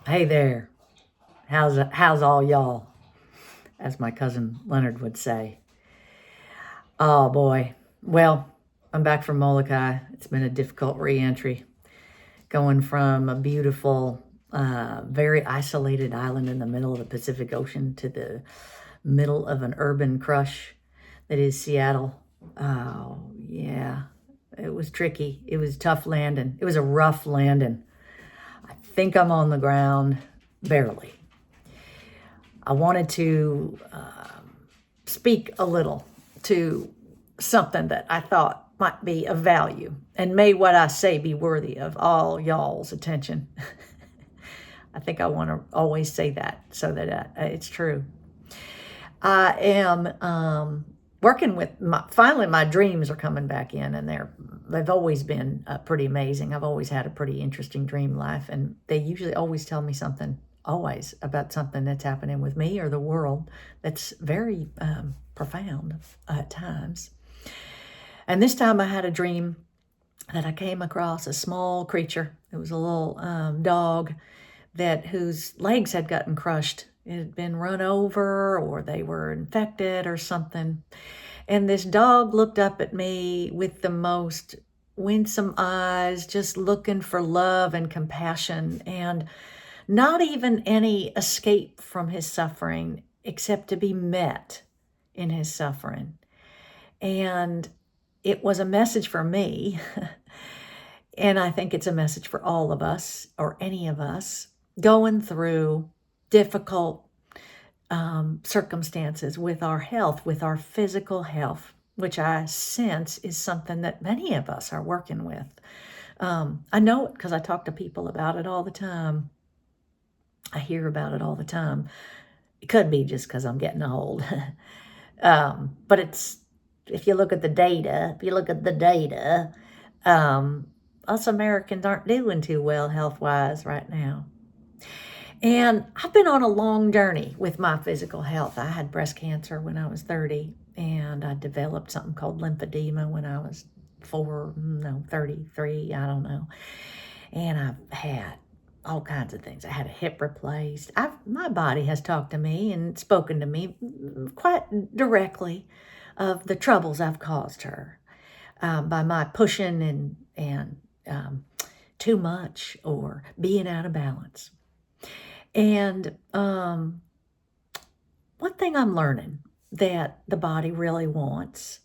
Hey there. How's all y'all? As my cousin Leonard would say. Oh boy. Well, I'm back from Molokai. It's been a difficult re-entry. Going from a beautiful, very isolated island in the middle of the Pacific Ocean to the middle of an urban crush that is Seattle. Oh, yeah. It was tricky. It was tough landing. It was a rough landing. I think I'm on the ground, barely. I wanted to speak a little to something that I thought might be of value, and may what I say be worthy of all y'all's attention. I think I want to always say that so that it's true. I am working with finally my dreams are coming back in, and they've always been pretty amazing. I've always had a pretty interesting dream life, and they usually always tell me something, always about something that's happening with me or the world that's very profound at times. And this time I had a dream that I came across a small creature. It was a little dog whose legs had gotten crushed. It had been run over, or they were infected or something. And this dog looked up at me with the most winsome eyes, just looking for love and compassion, and not even any escape from his suffering, except to be met in his suffering. And it was a message for me. And I think it's a message for all of us, or any of us, going through difficult circumstances with our health, with our physical health, which I sense is something that many of us are working with. I know it because I talk to people about it all the time. I hear about it all the time. It could be just because I'm getting old. But if you look at the data, us Americans aren't doing too well health-wise right now. And I've been on a long journey with my physical health. I had breast cancer when I was 30, and I developed something called lymphedema when I was 33, I don't know. And I've had all kinds of things. I had a hip replaced. My body has talked to me and spoken to me quite directly of the troubles I've caused her by my pushing and too much or being out of balance. And one thing I'm learning that the body really wants,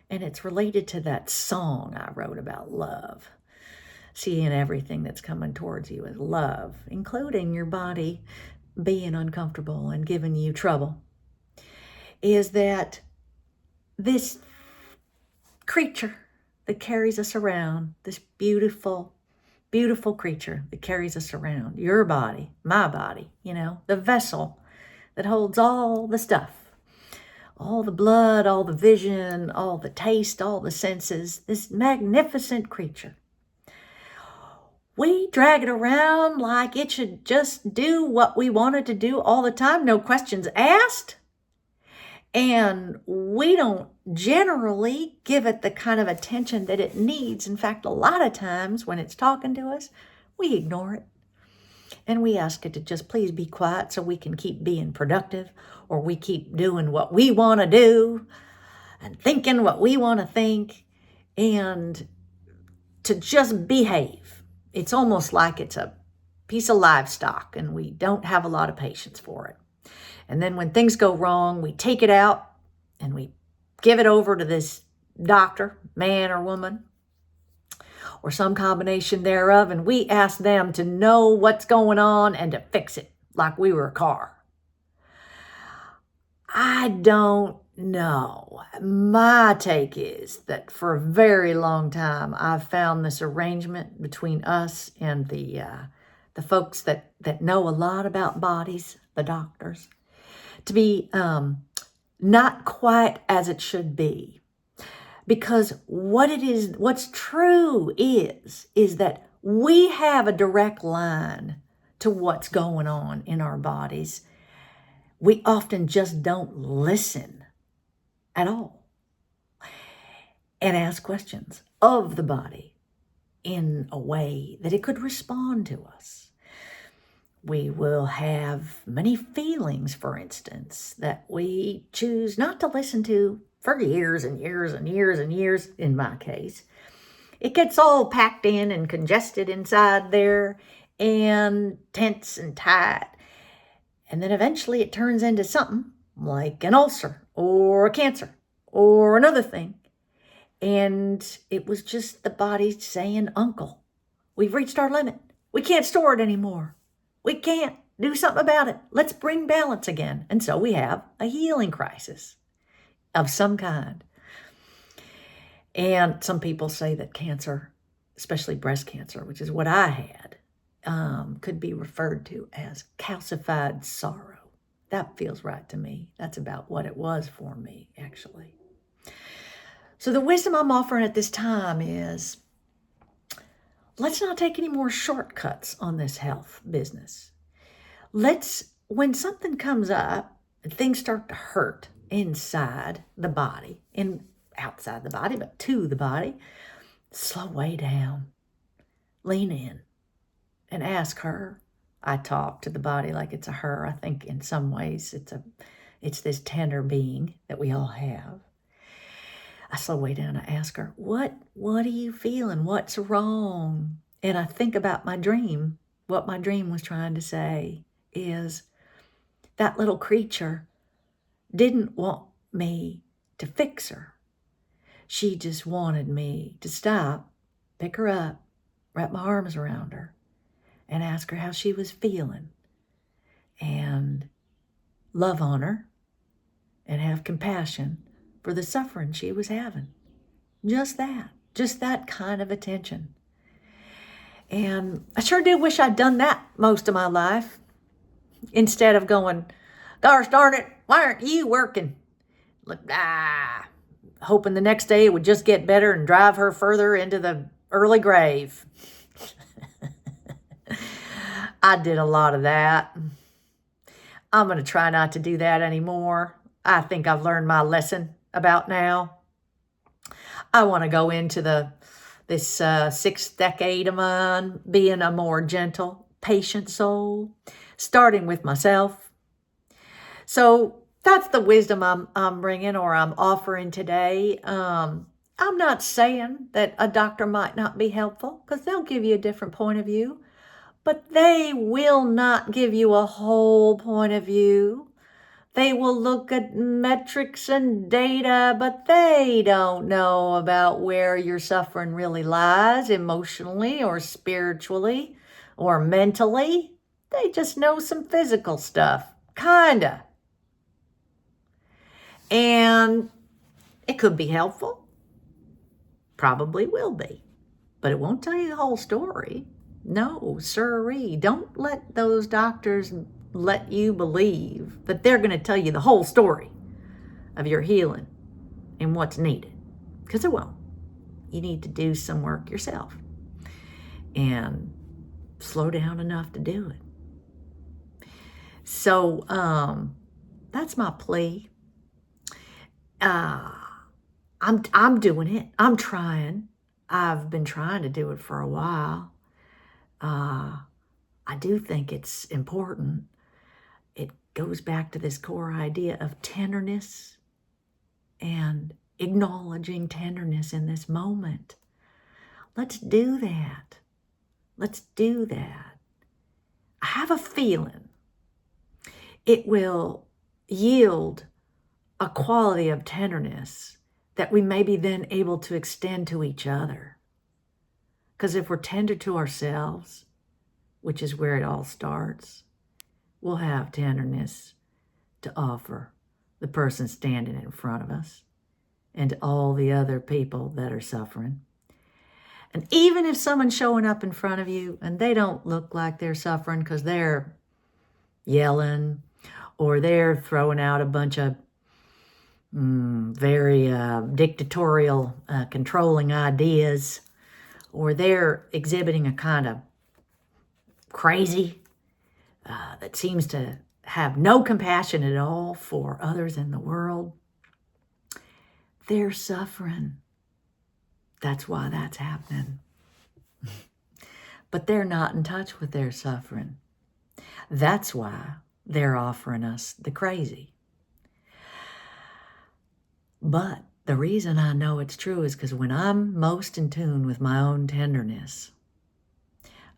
and it's related to that song I wrote about love. Seeing everything that's coming towards you as love, including your body being uncomfortable and giving you trouble, is that this creature that carries us around, this beautiful, beautiful creature that carries us around, your body, my body, the vessel that holds all the stuff, all the blood, all the vision, all the taste, all the senses, this magnificent creature. We drag it around like it should just do what we want it to do all the time, no questions asked. And we don't generally give it the kind of attention that it needs. In fact, a lot of times when it's talking to us, we ignore it. And we ask it to just please be quiet so we can keep being productive, or we keep doing what we want to do and thinking what we want to think, and to just behave. It's almost like it's a piece of livestock and we don't have a lot of patience for it. And then when things go wrong, we take it out and we give it over to this doctor, man or woman, or some combination thereof, and we ask them to know what's going on and to fix it like we were a car. I don't know. My take is that for a very long time, I've found this arrangement between us and the folks that know a lot about bodies, the doctors, to be not quite as it should be. Because what's true is that we have a direct line to what's going on in our bodies. We often just don't listen at all and ask questions of the body in a way that it could respond to us. We will have many feelings, for instance, that we choose not to listen to for years and years and years and years, in my case. It gets all packed in and congested inside there and tense and tight. And then eventually it turns into something like an ulcer or a cancer or another thing. And it was just the body saying, Uncle, we've reached our limit. We can't store it anymore. We can't do something about it. Let's bring balance again. And so we have a healing crisis of some kind. And some people say that cancer, especially breast cancer, which is what I had, could be referred to as calcified sorrow. That feels right to me. That's about what it was for me, actually. So the wisdom I'm offering at this time is, let's not take any more shortcuts on this health business. When something comes up and things start to hurt inside the body, outside the body, but to the body, slow way down, lean in, and ask her. I talk to the body like it's a her. I think in some ways it's this tender being that we all have. I slow way down. I ask her, what are you feeling? What's wrong? And I think about my dream. What my dream was trying to say is that little creature didn't want me to fix her. She just wanted me to stop, pick her up, wrap my arms around her, and ask her how she was feeling, and love on her, and have compassion for the suffering she was having. Just that kind of attention. And I sure do wish I'd done that most of my life, instead of going, gosh darn it, why aren't you working? Hoping the next day it would just get better and drive her further into the early grave. I did a lot of that. I'm going to try not to do that anymore. I think I've learned my lesson about now. I want to go into this sixth decade of mine being a more gentle, patient soul, starting with myself. So that's the wisdom I'm bringing, or I'm offering today. I'm not saying that a doctor might not be helpful, because they'll give you a different point of view, but they will not give you a whole point of view. They will look at metrics and data, but they don't know about where your suffering really lies, emotionally or spiritually or mentally. They just know some physical stuff, kinda. And it could be helpful. Probably will be. But it won't tell you the whole story. No, sirree. Don't let those doctors let you believe that they're going to tell you the whole story of your healing and what's needed. Because it won't. You need to do some work yourself. And slow down enough to do it. So, that's my plea. I'm doing it. I'm trying. I've been trying to do it for a while. I do think it's important. It goes back to this core idea of tenderness and acknowledging tenderness in this moment. Let's do that. Let's do that. I have a feeling it will yield a quality of tenderness that we may be then able to extend to each other. Because if we're tender to ourselves, which is where it all starts, we'll have tenderness to offer the person standing in front of us and to all the other people that are suffering. And even if someone's showing up in front of you and they don't look like they're suffering because they're yelling or they're throwing out a bunch of very dictatorial, controlling ideas, or they're exhibiting a kind of crazy that seems to have no compassion at all for others in the world, they're suffering. That's why that's happening. But they're not in touch with their suffering. That's why they're offering us the crazy. But the reason I know it's true is because when I'm most in tune with my own tenderness,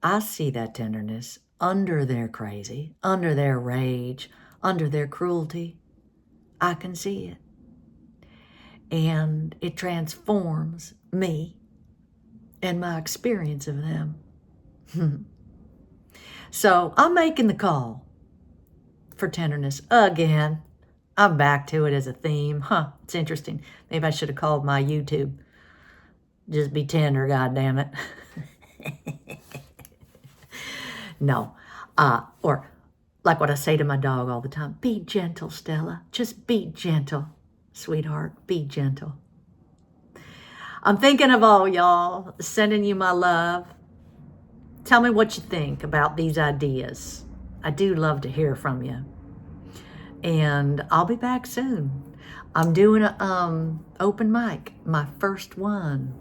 I see that tenderness under their crazy, under their rage, under their cruelty. I can see it. And it transforms me and my experience of them. So I'm making the call for tenderness again. I'm back to it as a theme. It's interesting. Maybe I should have called my YouTube Just Be Tender, goddammit. No. Or like what I say to my dog all the time, be gentle, Stella. Just be gentle, sweetheart. Be gentle. I'm thinking of all y'all, sending you my love. Tell me what you think about these ideas. I do love to hear from you. And I'll be back soon. I'm doing an open mic, my first one,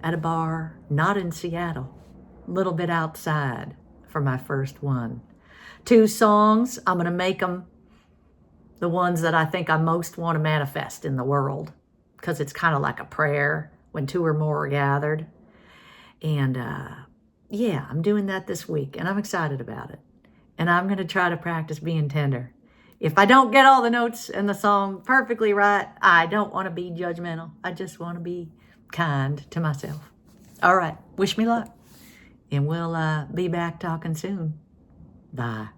at a bar, not in Seattle, a little bit outside for my first one. 2 songs, I'm going to make them the ones that I think I most want to manifest in the world, because it's kind of like a prayer when 2 or more are gathered. And yeah, I'm doing that this week, and I'm excited about it. And I'm going to try to practice being tender. If I don't get all the notes in the song perfectly right, I don't want to be judgmental. I just want to be kind to myself. All right, wish me luck. And we'll be back talking soon. Bye.